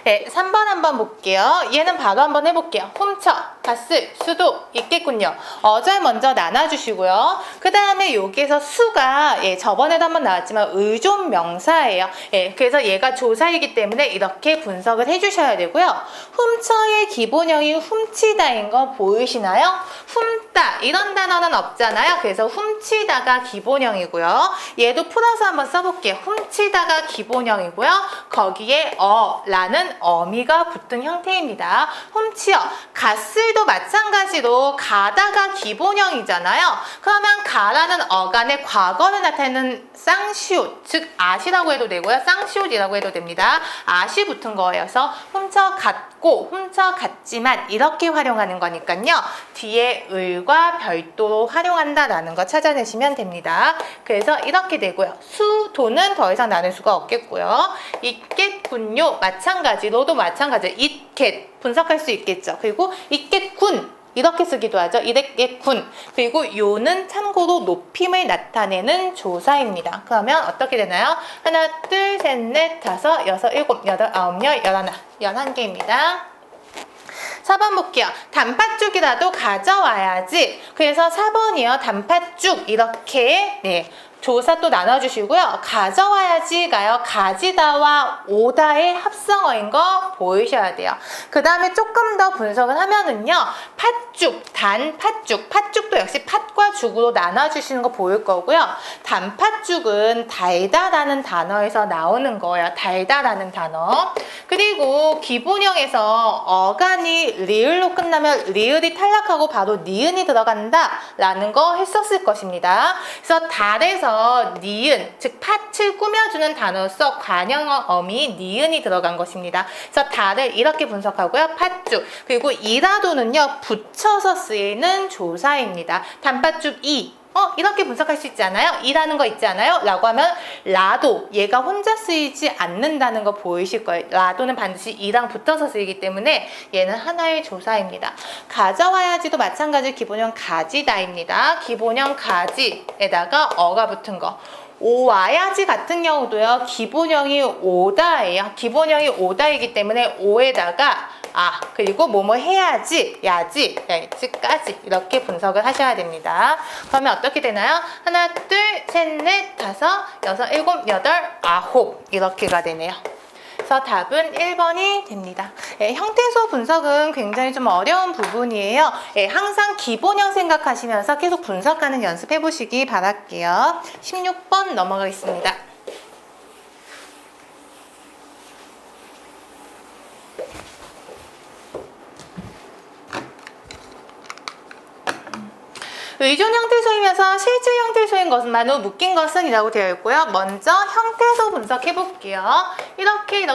3번 한번 볼게요. 얘는 바로 한번 해볼게요. 훔쳐. 갔을 수도 있겠군요. 어절 먼저 나눠주시고요. 그 다음에 여기에서 수가 저번에도 한번 나왔지만 의존 명사예요. 그래서 얘가 조사이기 때문에 이렇게 분석을 해주셔야 되고요. 훔쳐의 기본형이 훔치다인 거 보이시나요? 훔다 이런 단어는 없잖아요. 그래서 훔치다가 기본형이고요. 얘도 풀어서 한번 써볼게요. 훔치다가 기본형이고요. 거기에 라는 어미가 붙은 형태입니다. 훔치어. 갔을도 마찬가지로 가다가 기본형이잖아요. 그러면 가라는 어간의 과거를 나타내는 쌍시옷, 즉 아시라고 해도 되고요. 쌍시옷이라고 해도 됩니다. 아시 붙은 거여서 훔쳐갔고 훔쳐갔지만 이렇게 활용하는 거니까요. 뒤에 을과 별도로 활용한다라는 거 찾아내시면 됩니다. 그래서 이렇게 되고요. 수도는 더 이상 나눌 수가 없겠고요. 있겠군요. 마찬가지로도 마찬가지로 있겠 분석할 수 있겠죠. 그리고 있겠군 이렇게 쓰기도 하죠. 이랬겠군. 그리고 요는 참고로 높임을 나타내는 조사입니다. 그러면 어떻게 되나요? 하나, 둘, 셋, 넷, 다섯, 여섯, 일곱, 여덟, 아홉, 열, 열하나. 11개입니다. 4번 볼게요. 단팥죽이라도 가져와야지. 그래서 4번이요. 단팥죽 이렇게 조사 또 나눠주시고요. 가져와야지가요. 가지다와 오다의 합성어인 거 보이셔야 돼요. 그 다음에 조금 더 분석을 하면은요. 팥죽, 단팥죽, 팥죽도 역시 팥과 죽으로 나눠주시는 거 보일 거고요. 단팥죽은 달다라는 단어에서 나오는 거예요. 달다라는 단어. 그리고 기본형에서 어간이 리을로 끝나면 리을이 탈락하고 바로 니은이 들어간다 라는 거 했었을 것입니다. 그래서 달에서 니은, 즉 팥을 꾸며주는 단어로서 관형어미 니은이 들어간 것입니다. 그래서 달을 이렇게 분석하고요. 팥죽. 그리고 이라도는요. 붙여서 쓰이는 조사입니다. 단팥죽 이렇게 분석할 수 있지 않아요? 이라는 거 있지 않아요? 라고 하면 라도 얘가 혼자 쓰이지 않는다는 거 보이실 거예요. 라도는 반드시 이랑 붙어서 쓰이기 때문에 얘는 하나의 조사입니다. 가져와야지도 마찬가지로 기본형 가지다입니다. 기본형 가지에다가 어가 붙은 거. 오와야지 같은 경우도요. 기본형이 오다예요. 기본형이 오다이기 때문에 오에다가 그리고 뭐뭐 해야지, 야지, 야지까지 이렇게 분석을 하셔야 됩니다. 그러면 어떻게 되나요? 하나, 둘, 셋, 넷, 다섯, 여섯, 일곱, 여덟, 아홉 이렇게가 되네요. 그래서 답은 1번이 됩니다. 형태소 분석은 굉장히 좀 어려운 부분이에요. 항상 기본형 생각하시면서 계속 분석하는 연습해 보시기 바랄게요. 16번 넘어가겠습니다. 의존 형태소이면서 실질 형태소인 것만으로 묶인 것은 이라고 되어 있고요. 먼저 형태소 분석해 볼게요. 이렇게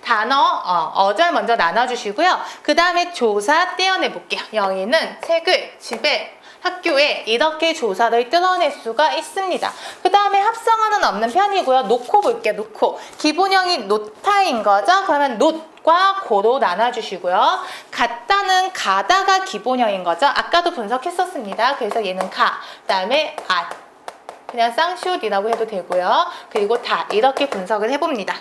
단어 어절 먼저 나눠주시고요. 그 다음에 조사 떼어내 볼게요. 영희는 책을 집에 학교에 이렇게 조사를 뜯어낼 수가 있습니다. 그 다음에 합성어는 없는 편이고요. 놓고 볼게요. 놓고. 기본형이 놓다인 거죠. 그러면 과 고로 나눠주시고요. 갔다는 가다가 기본형인 거죠. 아까도 분석했었습니다. 그래서 얘는 가, 그 다음에 그냥 쌍시옷이라고 해도 되고요. 그리고 다 이렇게 분석을 해봅니다.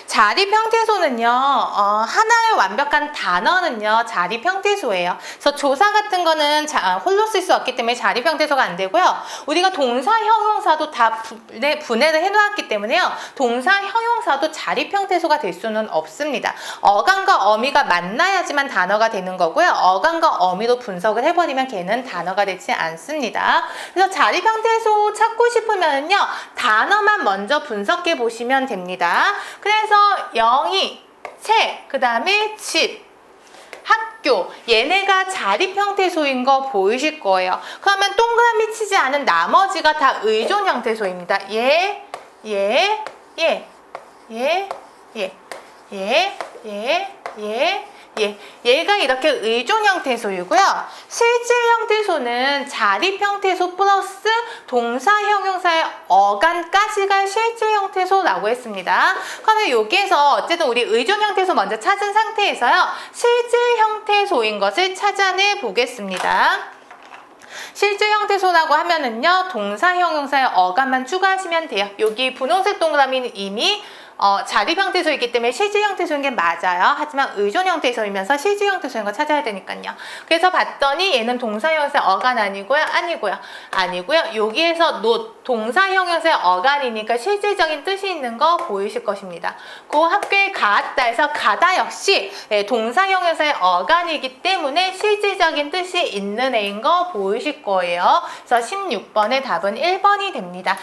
자립 형태소는요, 하나의 완벽한 단어는요, 자립 형태소예요. 그래서 조사 같은 거는 홀로 쓸 수 없기 때문에 자립 형태소가 안 되고요. 우리가 동사, 형용사도 다 분해를 해놓았기 때문에요. 동사, 형용사도 자립 형태소가 될 수는 없습니다. 어간과 어미가 만나야지만 단어가 되는 거고요. 어간과 어미로 분석을 해버리면 걔는 단어가 되지 않습니다. 그래서 자립 형태소 찾고 싶으면요, 단어만 먼저 분석해 보시면 됩니다. 그래서 영희, 책, 그 다음에 집, 학교 얘네가 자립 형태소인 거 보이실 거예요. 그러면 동그라미 치지 않은 나머지가 다 의존 형태소입니다. 얘가 이렇게 의존 형태소이고요. 실질 형태소는 자립 형태소 플러스 동사, 형용사의 어간까지가 실질 형태소라고 했습니다. 그러면 여기에서 어쨌든 우리 의존 형태소 먼저 찾은 상태에서요. 실질 형태소인 것을 찾아내 보겠습니다. 실질 형태소라고 하면은요. 동사, 형용사의 어간만 추가하시면 돼요. 여기 분홍색 동그라미는 이미 자립 형태소이기 때문에 실질 형태소인 게 맞아요. 하지만 의존 형태소이면서 실질 형태소인 거 찾아야 되니까요. 그래서 봤더니 얘는 동사형용사의 어간 아니고요. 여기에서 not 동사형용사의 어간이니까 실질적인 뜻이 있는 거 보이실 것입니다. 그 학교에 갔다 해서 가다 역시 동사형용사의 어간이기 때문에 실질적인 뜻이 있는 애인 거 보이실 거예요. 그래서 16번의 답은 1번이 됩니다.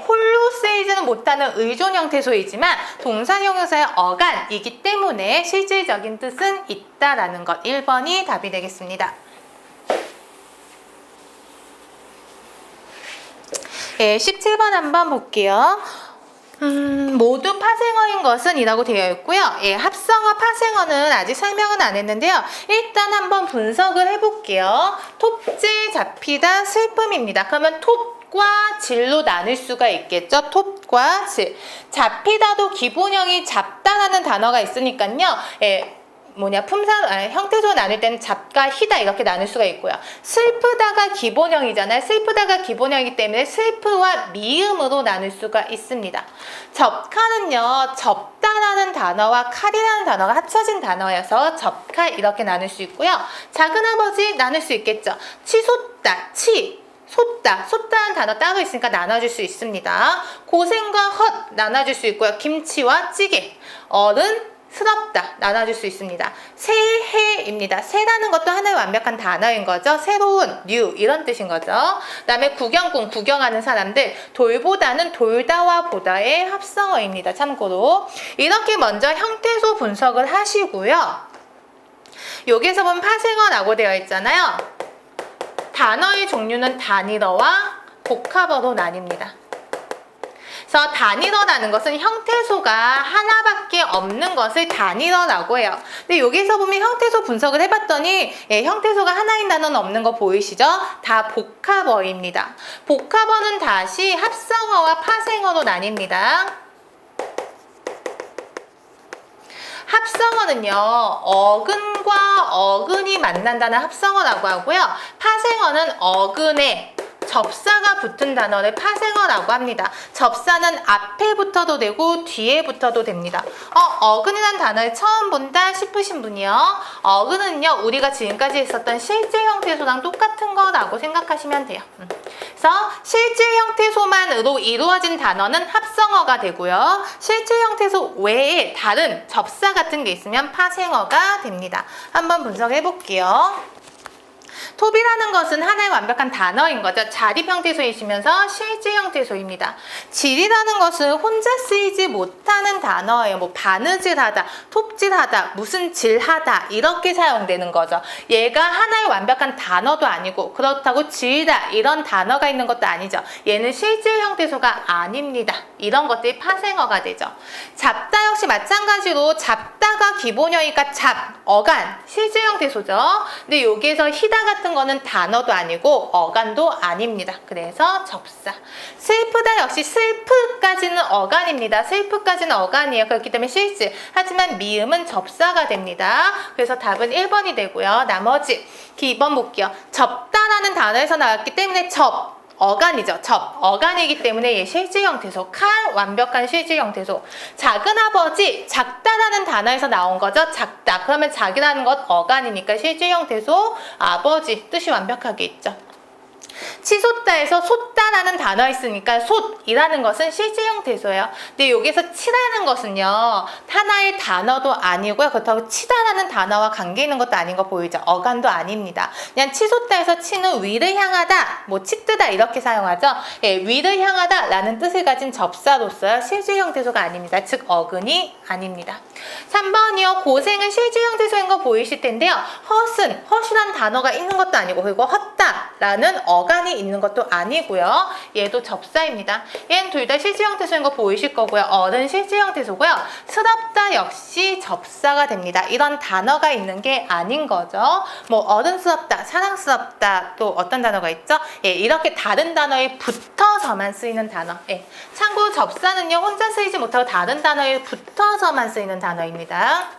홀로 쓰이지는 못하는 의존 형태소이지만 동사형용사의 어간이기 때문에 실질적인 뜻은 있다라는 것. 1번이 답이 되겠습니다. 17번 한번 볼게요. 모두 파생어인 것은 이라고 되어 있고요. 합성어, 파생어는 아직 설명은 안 했는데요. 일단 한번 분석을 해볼게요. 톱질, 잡히다, 슬픔입니다. 그러면 톱과 질로 나눌 수가 있겠죠. 톱과 질. 잡히다도 기본형이 잡다라는 단어가 있으니까요. 형태소 나눌 때는 잡과 희다 이렇게 나눌 수가 있고요. 슬프다가 기본형이잖아요. 슬프다가 기본형이기 때문에 슬프와 미음으로 나눌 수가 있습니다. 접칼은요, 접다라는 단어와 칼이라는 단어가 합쳐진 단어여서 접칼 이렇게 나눌 수 있고요. 작은아버지 나눌 수 있겠죠. 치솟다, 솟다라는 단어 따로 있으니까 나눠줄 수 있습니다. 고생과 헛 나눠줄 수 있고요. 김치와 찌개, 어른, 스럽다 나눠줄 수 있습니다. 새해입니다. 새라는 것도 하나의 완벽한 단어인 거죠. 새로운, new 이런 뜻인 거죠. 그 다음에 구경꾼, 구경하는 사람들, 돌보다는 돌다와 보다의 합성어입니다. 참고로 이렇게 먼저 형태소 분석을 하시고요. 여기에서 보면 파생어라고 되어 있잖아요. 단어의 종류는 단일어와 복합어로 나뉩니다. 그래서 단일어라는 것은 형태소가 하나밖에 없는 것을 단일어라고 해요. 근데 여기서 보면 형태소 분석을 해봤더니 형태소가 하나인 단어는 없는 거 보이시죠? 다 복합어입니다. 복합어는 다시 합성어와 파생어로 나뉩니다. 합성어는요, 어근과 어근이 만난다는 합성어라고 하고요. 파생어는 어근에 접사가 붙은 단어를 파생어라고 합니다. 접사는 앞에 붙어도 되고 뒤에 붙어도 됩니다. 어근이라는 단어를 처음 본다 싶으신 분이요. 어근은요, 우리가 지금까지 했었던 실질 형태소랑 똑같은 거라고 생각하시면 돼요. 그래서 실질 형태소만으로 이루어진 단어는 합성어가 되고요. 실질 형태소 외에 다른 접사 같은 게 있으면 파생어가 됩니다. 한번 분석해 볼게요. 톱이라는 것은 하나의 완벽한 단어인 거죠. 자립 형태소이시면서 실질 형태소입니다. 질이라는 것은 혼자 쓰이지 못하는 단어예요. 뭐 바느질하다, 톱질하다, 무슨 질하다 이렇게 사용되는 거죠. 얘가 하나의 완벽한 단어도 아니고 그렇다고 질이다 이런 단어가 있는 것도 아니죠. 얘는 실질 형태소가 아닙니다. 이런 것들이 파생어가 되죠. 잡다 역시 마찬가지로 잡다가 기본형이니까 어간, 실질 형태소죠. 근데 여기에서 희다 같은 거는 단어도 아니고 어간도 아닙니다. 그래서 접사. 슬프다 역시 슬프까지는 어간입니다. 슬프까지는 어간이에요. 그렇기 때문에 실질. 하지만 미음은 접사가 됩니다. 그래서 답은 1번이 되고요. 나머지 2번 볼게요. 접다라는 단어에서 나왔기 때문에 어간이죠. 어간이기 때문에 얘 실질 형태소. 칼, 완벽한 실질 형태소. 작은아버지, 작다라는 단어에서 나온 거죠. 작다. 그러면 작이라는 것 어간이니까 실질 형태소. 아버지, 뜻이 완벽하게 있죠. 치솟다에서 솟다라는 단어 있으니까 솟이라는 것은 실질 형태소예요. 근데 여기서 치라는 것은요, 하나의 단어도 아니고요. 그렇다고 치다라는 단어와 관계 있는 것도 아닌 거 보이죠? 어간도 아닙니다. 그냥 치솟다에서 치는 위를 향하다, 뭐 치뜨다 이렇게 사용하죠. 위를 향하다 라는 뜻을 가진 접사로서요. 실질 형태소가 아닙니다. 즉 어근이 아닙니다. 3번이요. 고생은 실질 형태소인 거 보이실 텐데요. 헛이라는 단어가 있는 것도 아니고 그리고 헛다라는 어간이 있는 것도 아니고요. 얘도 접사입니다. 얘는 둘 다 실질 형태소인 거 보이실 거고요. 어른 실질 형태소고요. 스럽다 역시 접사가 됩니다. 이런 단어가 있는 게 아닌 거죠. 뭐 어른스럽다, 사랑스럽다 또 어떤 단어가 있죠? 이렇게 다른 단어에 붙어서만 쓰이는 단어. 참고로 접사는요. 혼자 쓰이지 못하고 다른 단어에 붙어서만 쓰이는 단어입니다.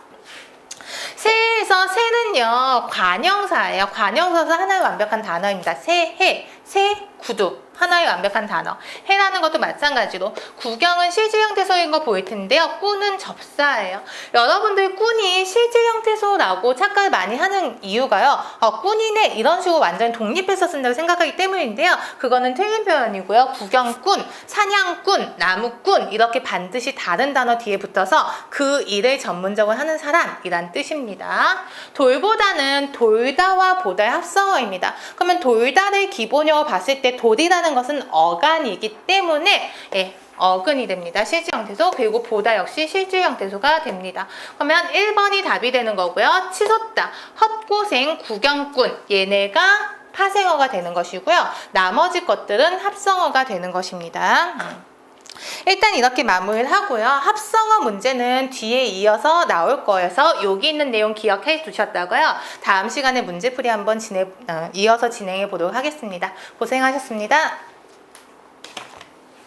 새에서 새는요 관형사예요. 관형사에서 하나의 완벽한 단어입니다. 새해, 새 구두. 하나의 완벽한 단어. 해라는 것도 마찬가지로 구경은 실제 형태소인 거 보일 텐데요. 꾸는 접사예요. 여러분들 꾸니 실제 형태소라고 착각을 많이 하는 이유가요. 꾸니네 이런 식으로 완전 독립해서 쓴다고 생각하기 때문인데요. 그거는 틀린 표현이고요. 구경꾼, 사냥꾼, 나무꾼 이렇게 반드시 다른 단어 뒤에 붙어서 그 일을 전문적으로 하는 사람이란 뜻입니다. 돌보다는 돌다와 보다의 합성어입니다. 그러면 돌다를 기본형으로 봤을 때 돌이라는 것은 어간이기 때문에 어근이 됩니다. 실제 형태소. 그리고 보다 역시 실제 형태소가 됩니다. 그러면 1번이 답이 되는 거고요. 치솟다, 헛고생, 구경꾼 얘네가 파생어가 되는 것이고요. 나머지 것들은 합성어가 되는 것입니다. 일단 이렇게 마무리를 하고요. 합성어 문제는 뒤에 이어서 나올 거여서 여기 있는 내용 기억해 두셨다고요. 다음 시간에 문제풀이 한번 이어서 진행해 보도록 하겠습니다. 고생하셨습니다.